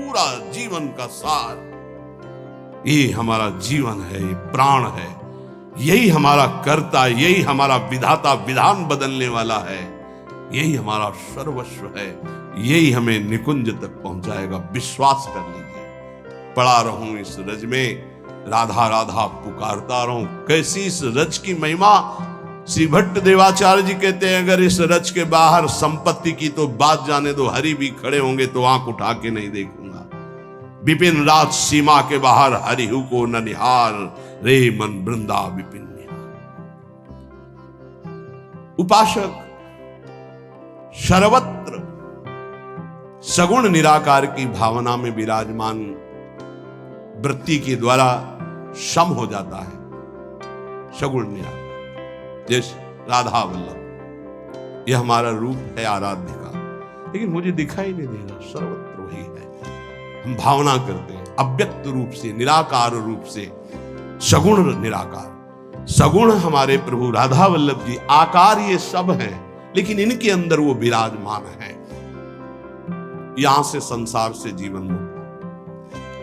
पूरा जीवन का सार। ये हमारा जीवन है, ये प्राण है, यही हमारा कर्ता, यही हमारा विधाता, विधान बदलने वाला है, यही हमारा सर्वस्व है, यही हमें निकुंज तक पहुंचाएगा। विश्वास कर लीजिए। पड़ा रहूं इस रज में, राधा राधा पुकारता रहूं। कैसी इस रज की महिमा। श्री भट्ट देवाचार्य जी कहते हैं, अगर इस रज के बाहर संपत्ति की तो बात जाने दो, हरि भी खड़े होंगे तो आंख उठा के नहीं देखूंगा। विपिन राज सीमा के बाहर हरिहु को न निहार, रे मन वृंदा विपिन निहार। उपासक सर्वत्र सगुण निराकार की भावना में विराजमान वृत्ति के द्वारा सम हो जाता है। सगुण निराकार जैसे राधा वल्लभ, यह हमारा रूप है आराध्य का, लेकिन मुझे दिखाई नहीं दे रहा, सर्वत्र वही है। हम भावना करते हैं अव्यक्त रूप से, निराकार रूप से, सगुण निराकार। सगुण हमारे प्रभु राधा वल्लभ जी, आकार ये सब हैं, लेकिन इनके अंदर वो विराजमान है। यहां से संसार से जीवन मुक्त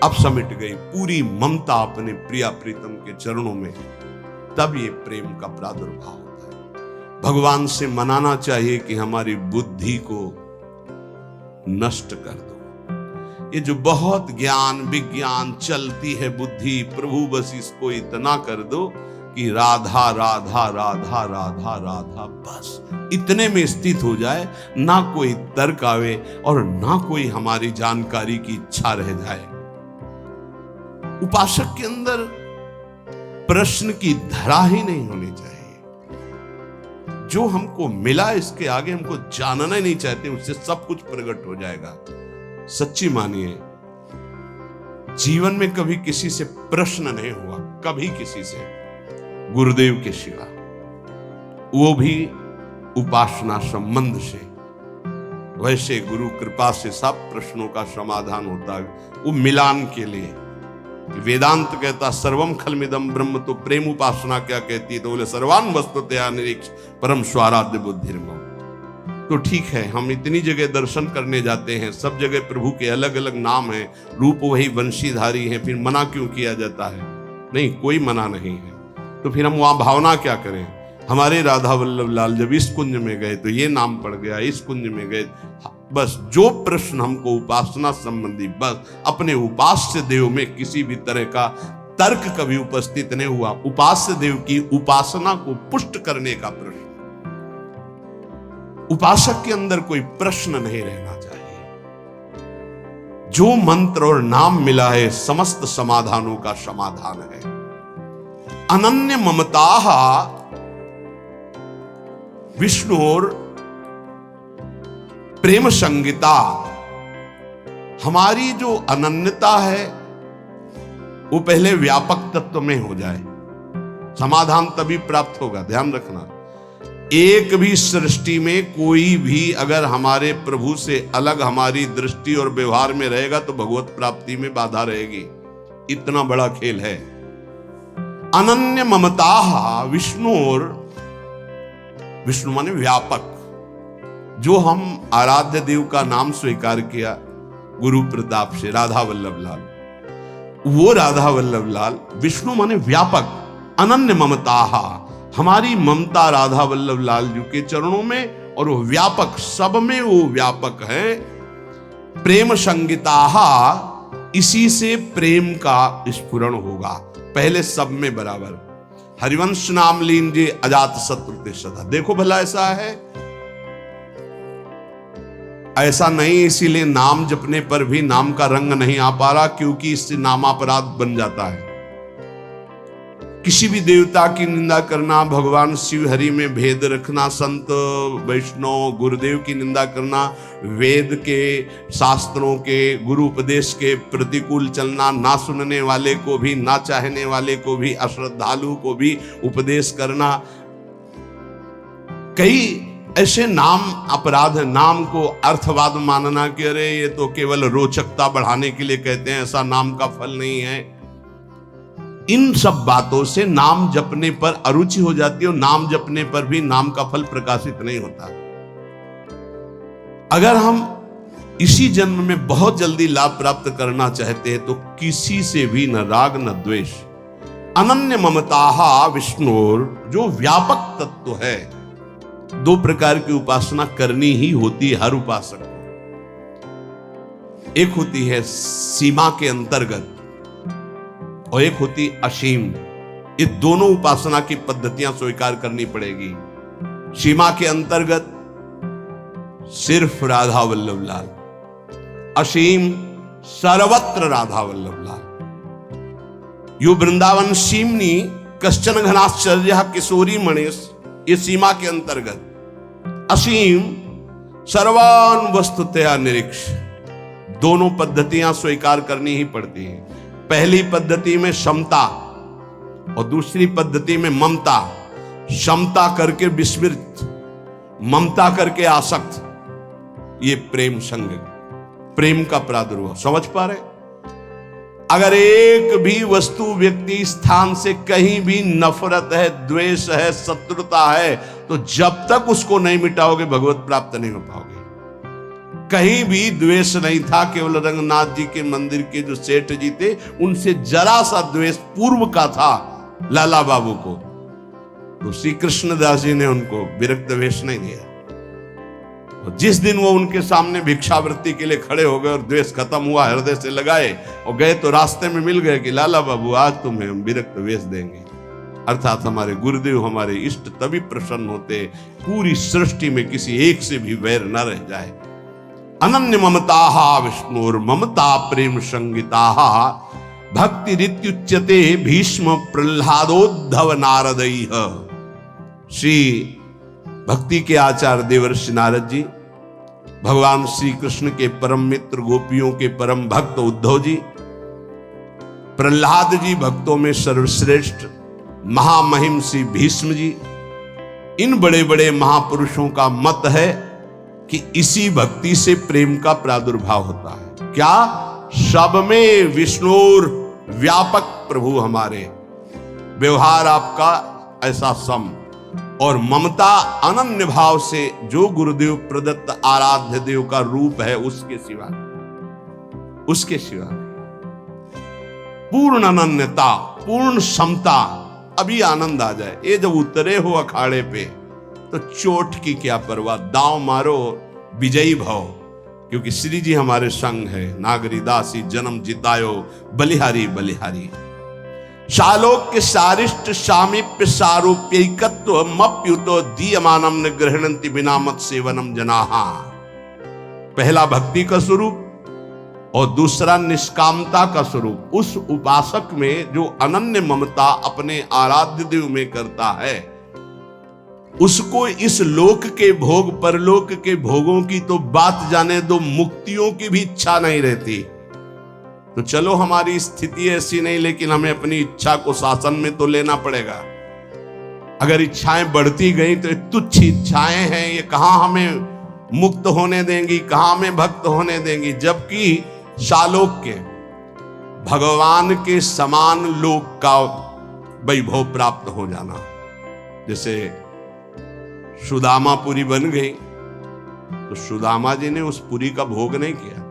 अब समिट गई पूरी ममता अपने प्रिया प्रीतम के चरणों में। तब ये प्रेम का प्रादुर्भाव होता है। भगवान से मनाना चाहिए कि हमारी बुद्धि को नष्ट कर दो। ये जो बहुत ज्ञान विज्ञान चलती है बुद्धि, प्रभु बस इसको इतना कर दो कि राधा राधा राधा राधा राधा, बस इतने में स्थित हो जाए, ना कोई तर्क आवे और ना कोई हमारी जानकारी की इच्छा रह जाए। उपासक के अंदर प्रश्न की धरा ही नहीं होनी चाहिए। जो हमको मिला इसके आगे हमको जानना ही नहीं चाहते, उससे सब कुछ प्रकट हो जाएगा। सच्ची मानिए, जीवन में कभी किसी से प्रश्न नहीं हुआ, कभी किसी से, गुरुदेव के सिवा, वो भी उपासना संबंध से। वैसे गुरु कृपा से सब प्रश्नों का समाधान होता है, वो मिलान के लिए। वेदांत कहता सर्वम खलमिदम ब्रह्म, तो प्रेम उपासना क्या कहती है? तो बोले सर्वान वस्तुतया निरीक्ष परम स्वाराध्य बुद्धिर्मम। तो ठीक है, हम इतनी जगह दर्शन करने जाते हैं, सब जगह प्रभु के अलग अलग नाम हैं, रूप वही वंशीधारी हैं, फिर मना क्यों किया जाता है? नहीं, कोई मना नहीं है। तो फिर हम वहां भावना क्या करें? हमारे राधा वल्लभ लाल जब इस कुंज में गए तो ये नाम पड़ गया, इस कुंज में गए, बस जो प्रश्न हमको उपासना संबंधी, बस अपने उपास्य देव में किसी भी तरह का तर्क कभी उपस्थित नहीं हुआ। उपास्य देव की उपासना को पुष्ट करने का प्रश्न, उपासक के अंदर कोई प्रश्न नहीं रहना चाहिए। जो मंत्र और नाम मिला है समस्त समाधानों का समाधान है। अनन्य ममता विष्णुर प्रेम संगीता। हमारी जो अनन्यता है वो पहले व्यापक तत्व में हो जाए, समाधान तभी प्राप्त होगा। ध्यान रखना, एक भी सृष्टि में कोई भी अगर हमारे प्रभु से अलग हमारी दृष्टि और व्यवहार में रहेगा तो भगवत प्राप्ति में बाधा रहेगी। इतना बड़ा खेल है। अनन्य ममता विष्णुर, विष्णु माने व्यापक। जो हम आराध्य देव का नाम स्वीकार किया गुरु प्रताप से, राधा वल्लभ लाल, वो राधा वल्लभ लाल विष्णु माने व्यापक। अनन्य ममता, हमारी ममता राधा वल्लभ लाल जी के चरणों में, और वो व्यापक, सब में वो व्यापक है। प्रेम संगीता, इसी से प्रेम का स्फुरण होगा, पहले सब में बराबर। हरिवंश नाम लीजिए अजात शत्रु ते सदा। देखो भला ऐसा है? ऐसा नहीं, इसीलिए नाम जपने पर भी नाम का रंग नहीं आ पा रहा, क्योंकि इससे नामापराध बन जाता है। किसी भी देवता की निंदा करना, भगवान शिव हरि में भेद रखना, संत वैष्णव गुरुदेव की निंदा करना, वेद के शास्त्रों के गुरु उपदेश के प्रतिकूल चलना, ना सुनने वाले को भी, ना चाहने वाले को भी, अश्रद्धालु को भी उपदेश करना, कई ऐसे नाम अपराध है। नाम को अर्थवाद मानना कि अरे ये तो केवल रोचकता बढ़ाने के लिए कहते हैं, ऐसा नाम का फल नहीं है। इन सब बातों से नाम जपने पर अरुचि हो जाती है, और नाम जपने पर भी नाम का फल प्रकाशित नहीं होता। अगर हम इसी जन्म में बहुत जल्दी लाभ प्राप्त करना चाहते हैं तो किसी से भी न राग न द्वेष, अनन्य ममता विष्णुर, जो व्यापक तत्व है। दो प्रकार की उपासना करनी ही होती है हर उपासक को। एक होती है सीमा के अंतर्गत और एक होती असीम। ये दोनों उपासना की पद्धतियां स्वीकार करनी पड़ेगी। सीमा के अंतर्गत सिर्फ राधा वल्लभ लाल, असीम सर्वत्र राधा वल्लभ लाल। यो वृंदावन सीमनी कश्चन घनाश्चर्य किशोरी मणेश, ये सीमा के अंतर्गत। असीम सर्वान वस्तुतया निरीक्ष। दोनों पद्धतियां स्वीकार करनी ही पड़ती हैं। पहली पद्धति में समता और दूसरी पद्धति में ममता। समता करके विस्मृत, ममता करके आसक्त, ये प्रेम संग, प्रेम का प्रादुर्भाव। समझ पा रहे? अगर एक भी वस्तु, व्यक्ति, स्थान से कहीं भी नफरत है, द्वेष है, शत्रुता है, तो जब तक उसको नहीं मिटाओगे भगवत प्राप्त नहीं हो पाओगे। कहीं भी द्वेष नहीं था, केवल रंगनाथ जी के मंदिर के जो सेठ जी थे उनसे जरा सा द्वेष पूर्व का था लाला बाबू को, तो श्री कृष्णदास जी ने उनको विरक्त वेश नहीं दिया। जिस दिन वो उनके सामने भिक्षावृत्ति के लिए खड़े हो गए और द्वेष खत्म हुआ, हृदय से लगाए और गए, तो रास्ते में मिल गए कि लाला बाबू आज तुम्हें हम विरक्त वेश देंगे। अर्थात हमारे गुरुदेव, हमारे इष्ट तभी प्रसन्न होते पूरी सृष्टि में किसी एक से भी वैर न रह जाए। अनन्य ममता विष्णुर ममता प्रेम संगीता भक्ति रित्युच्यते भीष्म प्रह्लादोद्धव नारदैः। श्री भक्ति के आचार्य देवर्षि नारद जी, भगवान श्री कृष्ण के परम मित्र, गोपियों के परम भक्त उद्धव जी, प्रह्लाद जी भक्तों में सर्वश्रेष्ठ, महामहिम श्री भीष्म जी, इन बड़े बड़े महापुरुषों का मत है कि इसी भक्ति से प्रेम का प्रादुर्भाव होता है। क्या? सब में विष्णुर व्यापक प्रभु हमारे, व्यवहार आपका ऐसा सम, और ममता अनन्य भाव से जो गुरुदेव प्रदत्त आराध्य देव का रूप है उसके सिवा, उसके सिवा पूर्ण अनन्यता, पूर्ण समता। अभी आनंद आ जाए। ये जब उतरे हो अखाड़े पे तो चोट की क्या परवाह, दांव मारो, विजयी भव, क्योंकि श्री जी हमारे संग है। नागरी दासी जन्म जितायो, बलिहारी बलिहारी। शालोक्य सारिष्ट सामीप्य सारूप्यैकत्व मप्युतो दीयमानम न गृह्णन्ति बिना मत सेवनम जनाहा। पहला भक्ति का स्वरूप और दूसरा निष्कामता का स्वरूप। उस उपासक में जो अनन्य ममता अपने आराध्य देव में करता है, उसको इस लोक के भोग, परलोक के भोगों की तो बात जाने दो, मुक्तियों की भी इच्छा नहीं रहती। तो चलो हमारी स्थिति ऐसी नहीं, लेकिन हमें अपनी इच्छा को शासन में तो लेना पड़ेगा। अगर इच्छाएं बढ़ती गई तो तुच्छ इच्छाएं हैं, ये कहां हमें मुक्त होने देंगी, कहां हमें भक्त होने देंगी। जबकि शालोक्य, भगवान के समान लोक का वैभव प्राप्त हो जाना। जैसे सुदामा पुरी बन गई तो सुदामा जी ने उस पुरी का भोग नहीं किया।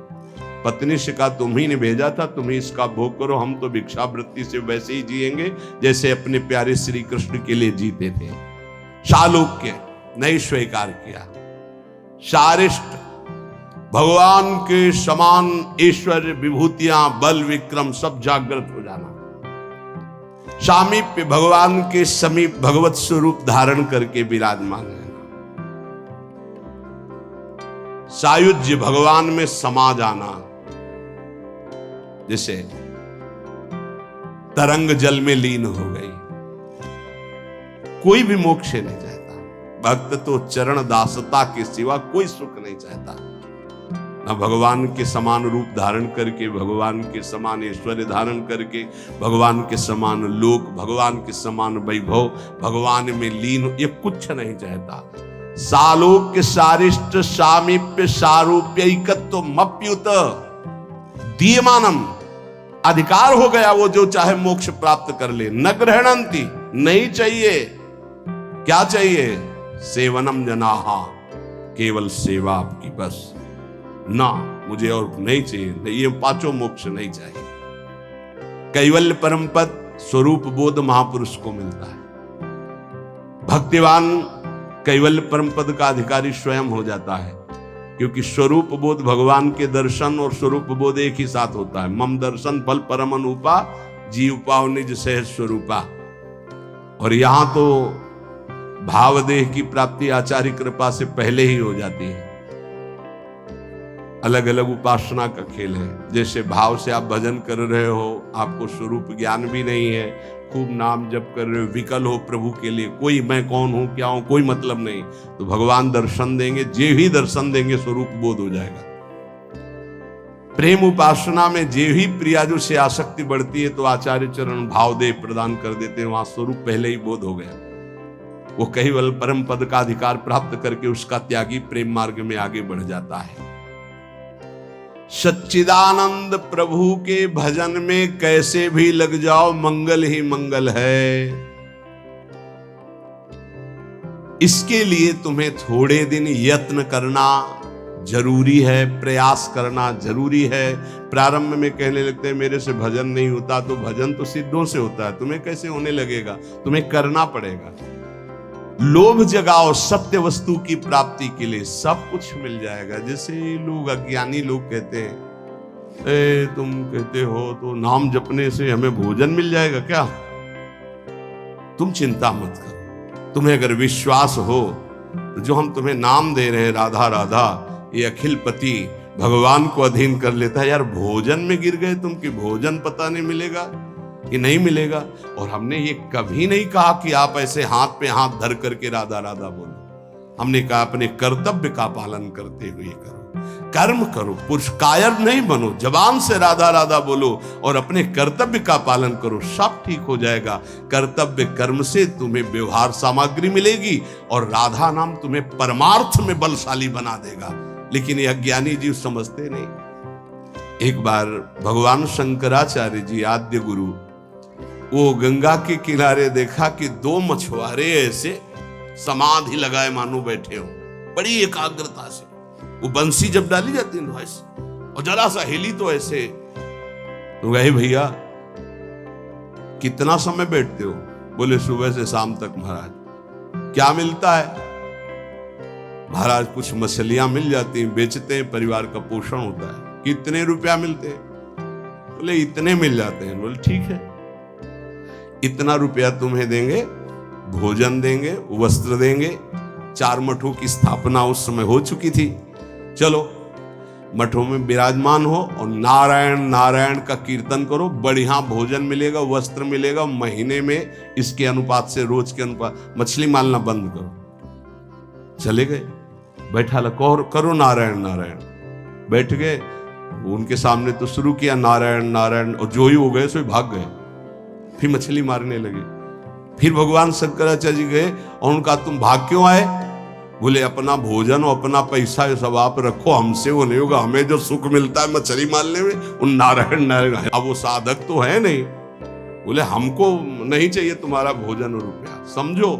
पत्नी से कहा तुम्ही ने भेजा था, तुम ही इसका भोग करो, हम तो भिक्षावृत्ति से वैसे ही जिएंगे जैसे अपने प्यारे श्री कृष्ण के लिए जीते थे। शालोक्य नहीं स्वीकार किया। शारिष्ट, भगवान के समान ऐश्वर्य, विभूतियां, बल, विक्रम सब जागृत हो जाना। सामीप्य, भगवान के समीप भगवत स्वरूप धारण करके विराजमान रहना। सायुज्य, भगवान में समा जाना। जैसे तरंग जल में लीन हो गई। कोई भी मोक्ष नहीं चाहता। भक्त तो चरण दासता के सिवा कोई सुख नहीं चाहता। न भगवान के समान रूप धारण करके, भगवान के समान ऐश्वर्य धारण करके, भगवान के समान लोक, भगवान के समान वैभव, भगवान में लीन, ये कुछ नहीं चाहता। सालोक्य सारिष्ट सामीप्य सारूप्यैकत्व मप्युत दीयमानम। अधिकार हो गया, वो जो चाहे मोक्ष प्राप्त कर ले। न गृह्णन्ति, नहीं चाहिए। क्या चाहिए? सेवनम जनाहा, केवल सेवा आपकी बस। ना मुझे और नहीं चाहिए, नहीं, ये पांचों मोक्ष नहीं चाहिए। कैवल्य परम पद स्वरूप बोध महापुरुष को मिलता है। भक्तिवान कैवल्य परम पद का अधिकारी स्वयं हो जाता है, क्योंकि स्वरूप बोध भगवान के दर्शन और स्वरूप बोध एक ही साथ होता है। मम दर्शन फल परम अनुपा जीव पाव निज सहज स्वरूपा। और यहां तो भावदेह की प्राप्ति आचार्य कृपा से पहले ही हो जाती है। अलग अलग उपासना का खेल है। जैसे भाव से आप भजन कर रहे हो, आपको स्वरूप ज्ञान भी नहीं है, खूब नाम जप कर रहे हो, विकल हो प्रभु के लिए, कोई मैं कौन हूं क्या हूं कोई मतलब नहीं, तो भगवान दर्शन देंगे, जे ही दर्शन देंगे स्वरूप बोध हो जाएगा। प्रेम उपासना में जे ही प्रियाजु से आसक्ति बढ़ती है तो आचार्य चरण भाव दे प्रदान कर देते हैं, वहां स्वरूप पहले ही बोध हो गया। वो केवल परम पद का अधिकार प्राप्त करके उसका त्यागी प्रेम मार्ग में आगे बढ़ जाता है। सच्चिदानंद प्रभु के भजन में कैसे भी लग जाओ, मंगल ही मंगल है। इसके लिए तुम्हें थोड़े दिन यत्न करना जरूरी है, प्रयास करना जरूरी है। प्रारंभ में कहने लगते हैं मेरे से भजन नहीं होता, तो भजन तो सिद्धों से होता है, तुम्हें कैसे होने लगेगा, तुम्हें करना पड़ेगा। लोभ जगाओ सत्य वस्तु की प्राप्ति के लिए, सब कुछ मिल जाएगा। जैसे लोग अज्ञानी लोग कहते हैं तुम कहते हो तो नाम जपने से हमें भोजन मिल जाएगा क्या? तुम चिंता मत करो, तुम्हें अगर विश्वास हो तो जो हम तुम्हें नाम दे रहे हैं राधा राधा, ये अखिल पति भगवान को अधीन कर लेता है। यार भोजन में गिर गए तुम कि भोजन पता नहीं मिलेगा कि नहीं मिलेगा। और हमने ये कभी नहीं कहा कि आप ऐसे हाथ पे हाथ धर करके राधा राधा बोलो। हमने कहा अपने कर्तव्य का पालन करते हुए करो, कर्म करो, पुरुष कायर नहीं बनो, जबान से राधा राधा बोलो और अपने कर्तव्य का पालन करो, सब ठीक हो जाएगा। कर्तव्य कर्म से तुम्हें व्यवहार सामग्री मिलेगी और राधा नाम तुम्हें परमार्थ में बलशाली बना देगा। लेकिन ये अज्ञानी जीव समझते नहीं। एक बार भगवान शंकराचार्य जी आद्य गुरु, वो गंगा के किनारे देखा कि दो मछुआरे ऐसे समाधि लगाए मानो बैठे हो, बड़ी एकाग्रता से। वो बंसी जब डाली जाती है ऐसे, और जरा सा हिली तो ऐसे। तो गए भैया कितना समय बैठते हो? बोले सुबह से शाम तक महाराज। क्या मिलता है? महाराज कुछ मछलियां मिल जाती हैं, बेचते हैं, परिवार का पोषण होता है। कितने रुपया मिलते हैं? बोले इतने मिल जाते हैं। बोले ठीक है, इतना रुपया तुम्हें देंगे, भोजन देंगे, वस्त्र देंगे। 4 मठों की स्थापना उस समय हो चुकी थी। चलो मठों में विराजमान हो और नारायण नारायण का कीर्तन करो, बढ़िया भोजन मिलेगा, वस्त्र मिलेगा। महीने में इसके अनुपात से, रोज के अनुपात, मछली मारना बंद करो। चले गए, बैठा करो नारायण नारायण। बैठ गए, उनके सामने तो शुरू किया नारायण नारायण, और जो ही हो गए सो भाग गए। फिर मछली मारने लगे। फिर भगवान शंकराचार्य जी गए और उनका तुम भाग क्यों आए? बोले अपना भोजन और अपना पैसा सब आप रखो, हमसे वो नहीं होगा। हमें जो सुख मिलता है मछली मारने में, उन नारायण नारायण। अब वो साधक तो है नहीं। बोले हमको नहीं चाहिए तुम्हारा भोजन और रुपया। समझो,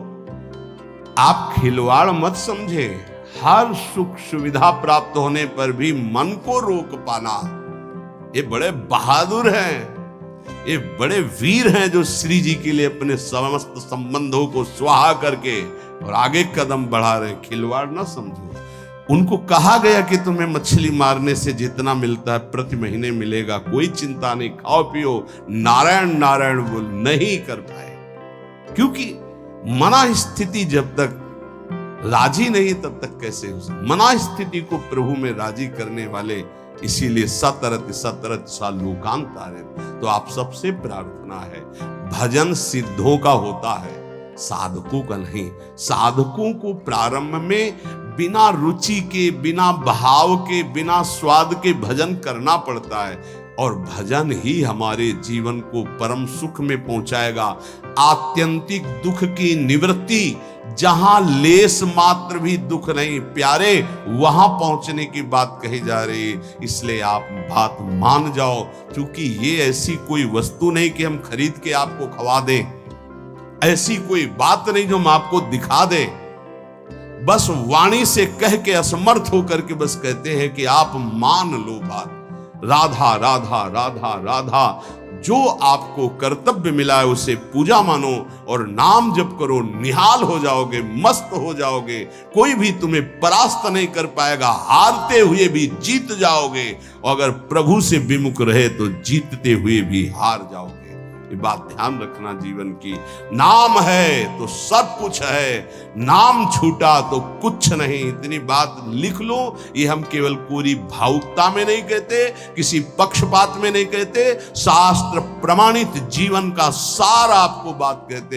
आप खिलवाड़ मत समझे। हर सुख सुविधा प्राप्त होने पर भी मन को रोक पाना, ये बड़े बहादुर हैं, ये बड़े वीर हैं जो श्री जी के लिए अपने समस्त संबंधों को स्वाहा करके और आगे कदम बढ़ा रहे। खिलवाड़ ना समझो। उनको कहा गया कि तुम्हें मछली मारने से जितना मिलता है प्रति महीने मिलेगा, कोई चिंता नहीं, खाओ पियो, नारायण नारायण बोल। नहीं कर पाए, क्योंकि मना स्थिति जब तक राजी नहीं तब तक कैसे हो सकती। मना स्थिति को प्रभु में राजी करने वाले, इसीलिए सतरत सतरत सा लोकांत तारित। तो आप सबसे प्रार्थना है, भजन सिद्धों का होता है, साधकों का नहीं। साधकों को प्रारंभ में बिना रुचि के, बिना भाव के, बिना स्वाद के भजन करना पड़ता है, और भजन ही हमारे जीवन को परम सुख में पहुंचाएगा। आत्यंतिक दुख की निवृत्ति, जहां लेस मात्र भी दुख नहीं प्यारे, वहां पहुंचने की बात कही जा रही है। इसलिए आप बात मान जाओ, क्योंकि ये ऐसी कोई वस्तु नहीं कि हम खरीद के आपको खवा दें, ऐसी कोई बात नहीं जो हम आपको दिखा दें। बस वाणी से कह के असमर्थ होकर के बस कहते हैं कि आप मान लो बात, राधा राधा राधा राधा। जो आपको कर्तव्य मिला है उसे पूजा मानो और नाम जप करो, निहाल हो जाओगे, मस्त हो जाओगे, कोई भी तुम्हें परास्त नहीं कर पाएगा, हारते हुए भी जीत जाओगे, और अगर प्रभु से विमुख रहे तो जीतते हुए भी हार जाओगे। ये बात ध्यान रखना जीवन की। नाम है तो सब कुछ है, नाम छूटा तो कुछ नहीं। इतनी बात लिख लो। ये हम केवल पूरी भावुकता में नहीं कहते, किसी पक्षपात में नहीं कहते, शास्त्र प्रमाणित जीवन का सार आपको बात कहते हैं।